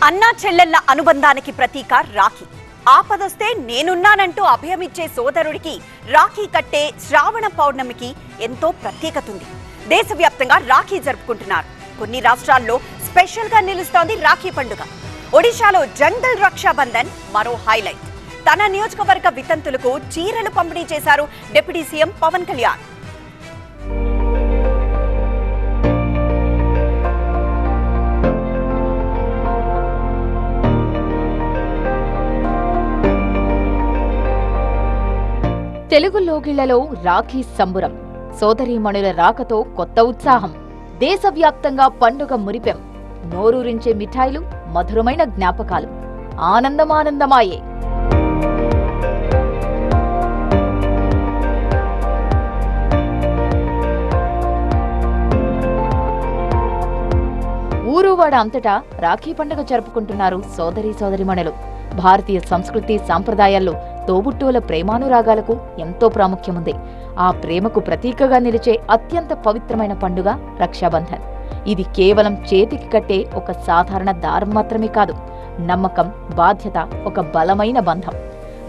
అన్నా చెల్లెళ్ల అనుబంధానికి ప్రతీక రాఖీ. ఆపదొస్తే నేనున్నానంటూ అభయమిచ్చే సోదరుడికి రాఖీ కట్టే శ్రావణ పౌర్ణమికి ఎంతో ప్రత్యేకత ఉంది. దేశవ్యాప్తంగా రాఖీ జరుపుకుంటున్నారు. కొన్ని రాష్ట్రాల్లో స్పెషల్ గా నిలుస్తోంది రాఖీ పండుగ. ఒడిశాలో జంగల్ రక్షాబంధన్ మరో హైలైట్. తన నియోజకవర్గ వితంతులకు చీరలు పంపిణీ చేశారు డిప్యూటీ సీఎం పవన్ కళ్యాణ్. తెలుగు లోగిళ్లలో రాఖీ సంబురం. సోదరీమణుల రాకతో కొత్త ఉత్సాహం. దేశవ్యాప్తంగా పండుగ మురిపెం. నోరూరించే మిఠాయిలు, మధురమైన జ్ఞాపకాలు. ఆనందమానందమాయే. ఊరువాడ అంతటా రాఖీ పండుగ జరుపుకుంటున్నారు సోదరీమణులు. భారతీయ సంస్కృతి సాంప్రదాయాల్లో తోబుట్టువుల ప్రేమానురాగాలకు ఎంతో ప్రాముఖ్యముంది. ఆ ప్రేమకు ప్రతీకగా నిలిచే అత్యంత పవిత్రమైన పండుగ రక్షాబంధన్. ఇది కేవలం చేతికి కట్టే ఒక సాధారణ దారం మాత్రమే కాదు, నమ్మకం, బాధ్యత, ఒక బలమైన బంధం.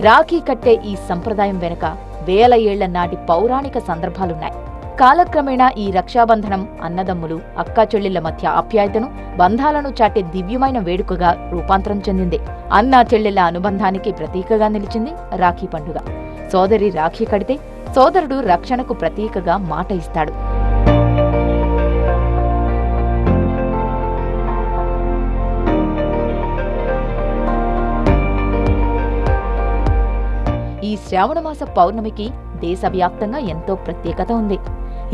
రాఖీ కట్టే ఈ సంప్రదాయం వెనుక వేల ఏళ్ల నాటి పౌరాణిక సందర్భాలున్నాయి. కాలక్రమేణా ఈ రక్షాబంధనం అన్నదమ్ములు, అక్కా చెల్లెళ్ల మధ్య ఆప్యాయతను, బంధాలను చాటే దివ్యమైన వేడుకగా రూపాంతరం చెందింది. అన్నా చెల్లెళ్ల అనుబంధానికి ప్రతీకగా నిలిచింది రాఖీ పండుగ. సోదరి రాఖీ కడితే సోదరుడు రక్షణకు ప్రతీకగా మాట ఇస్తాడు. ఈ శ్రావణమాస పౌర్ణమికి దేశవ్యాప్తంగా ఎంతో ప్రత్యేకత ఉంది.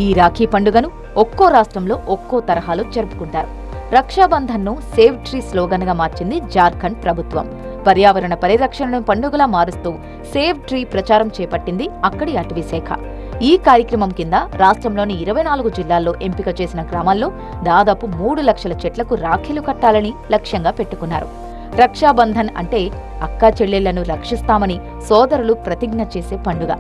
ఈ రాఖీ పండుగను ఒక్కో రాష్ట్రంలో ఒక్కో తరహాలో జరుపుకుంటారు. రక్షాబంధన్ను సేవ్ ట్రీ స్లోగన్ గా మార్చింది జార్ఖండ్ ప్రభుత్వం. పర్యావరణ పరిరక్షణను పండుగలా మారుస్తూ సేవ్ ట్రీ ప్రచారం చేపట్టింది అక్కడి అటవీ శాఖ. ఈ కార్యక్రమం కింద రాష్ట్రంలోని 24 జిల్లాల్లో ఎంపిక చేసిన గ్రామాల్లో దాదాపు 3 లక్షల చెట్లకు రాఖీలు కట్టాలని లక్ష్యంగా పెట్టుకున్నారు. రక్షాబంధన్ అంటే అక్కా చెల్లెళ్లను రక్షిస్తామని సోదరులు ప్రతిజ్ఞ చేసే పండుగ.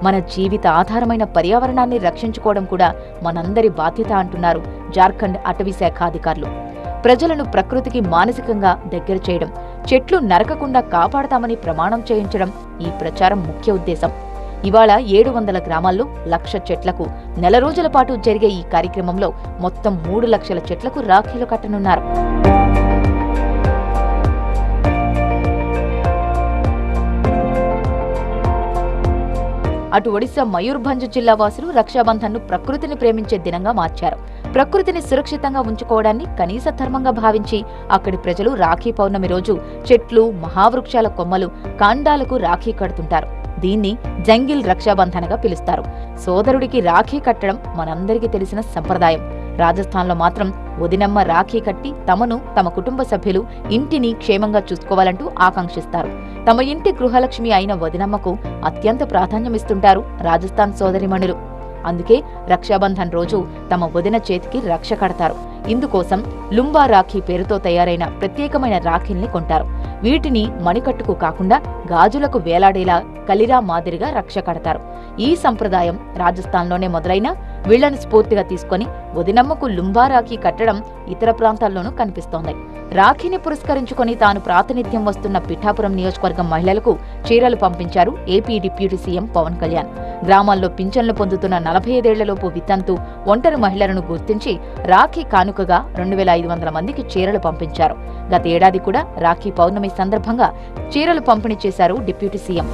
మన జీవిత ఆధారమైన పర్యావరణాన్ని రక్షించుకోవడం కూడా మనందరి బాధ్యత అంటున్నారు జార్ఖండ్ అటవీ శాఖ అధికారులు. ప్రజలను ప్రకృతికి మానసికంగా దగ్గర చేయడం, చెట్లు నరకకుండా కాపాడతామని ప్రమాణం చేయించడం ఈ ప్రచారం ముఖ్య ఉద్దేశం. ఇవాళ 700 గ్రామాల్లో 1,00,000 చెట్లకు నెల రోజుల పాటు జరిగే ఈ కార్యక్రమంలో మొత్తం 3 లక్షల చెట్లకు రాఖీలు కట్టనున్నారు. అటు ఒడిశా మయూర్భంజ్ జిల్లా వాసులు రక్షాబంధన్ను ప్రకృతిని ప్రేమించే దినంగా మార్చారు. ప్రకృతిని సురక్షితంగా ఉంచుకోవడాన్ని కనీస ధర్మంగా భావించి అక్కడి ప్రజలు రాఖీ పౌర్ణమి రోజు చెట్లు, మహావృక్షాల కొమ్మలు, కాండాలకు రాఖీ కడుతుంటారు. దీన్ని జంగిల్ రక్షాబంధనగా పిలుస్తారు. సోదరుడికి రాఖీ కట్టడం మనందరికీ తెలిసిన సంప్రదాయం. రాజస్థాన్లో మాత్రం వదినమ్మ రాఖీ కట్టి తమను, తమ కుటుంబ సభ్యులు, ఇంటిని క్షేమంగా చూసుకోవాలంటూ ఆకాంక్షిస్తారు. తమ ఇంటి గృహలక్ష్మి అయిన వదినమ్మకు అత్యంత ప్రాధాన్యమిస్తుంటారు రాజస్థాన్ సోదరిమణులు. అందుకే రక్షాబంధన్ రోజు తమ వదిన చేతికి రక్ష కడతారు. ఇందుకోసం లుంబా రాఖీ పేరుతో తయారైన ప్రత్యేకమైన రాఖీల్ని కొంటారు. వీటిని మణికట్టుకు కాకుండా గాజులకు వేలాడేలా కలిరా మాదిరిగా రక్ష కడతారు. ఈ సంప్రదాయం రాజస్థాన్లోనే మొదలైన వీళ్లను స్ఫూర్తిగా తీసుకుని వదినమ్మకు లుంబా రాఖీ కట్టడం ఇతర ప్రాంతాల్లోనూ కనిపిస్తోంది. రాఖీని పురస్కరించుకుని తాను ప్రాతినిధ్యం వస్తున్న పిఠాపురం నియోజకవర్గం మహిళలకు చీరలు పంపించారు AP deputy CM Pawan Kalyan. గ్రామాల్లో పింఛన్లు పొందుతున్న 45 ఏళ్లలోపు వితంతు, ఒంటరి మహిళలను గుర్తించి రాఖీ కానుకగా 2500 మందికి చీరలు పంపించారు. గత ఏడాది కూడా రాఖీ పౌర్ణమి సందర్భంగా చీరలు పంపిణీ చేశారు డిప్యూటీ సీఎం.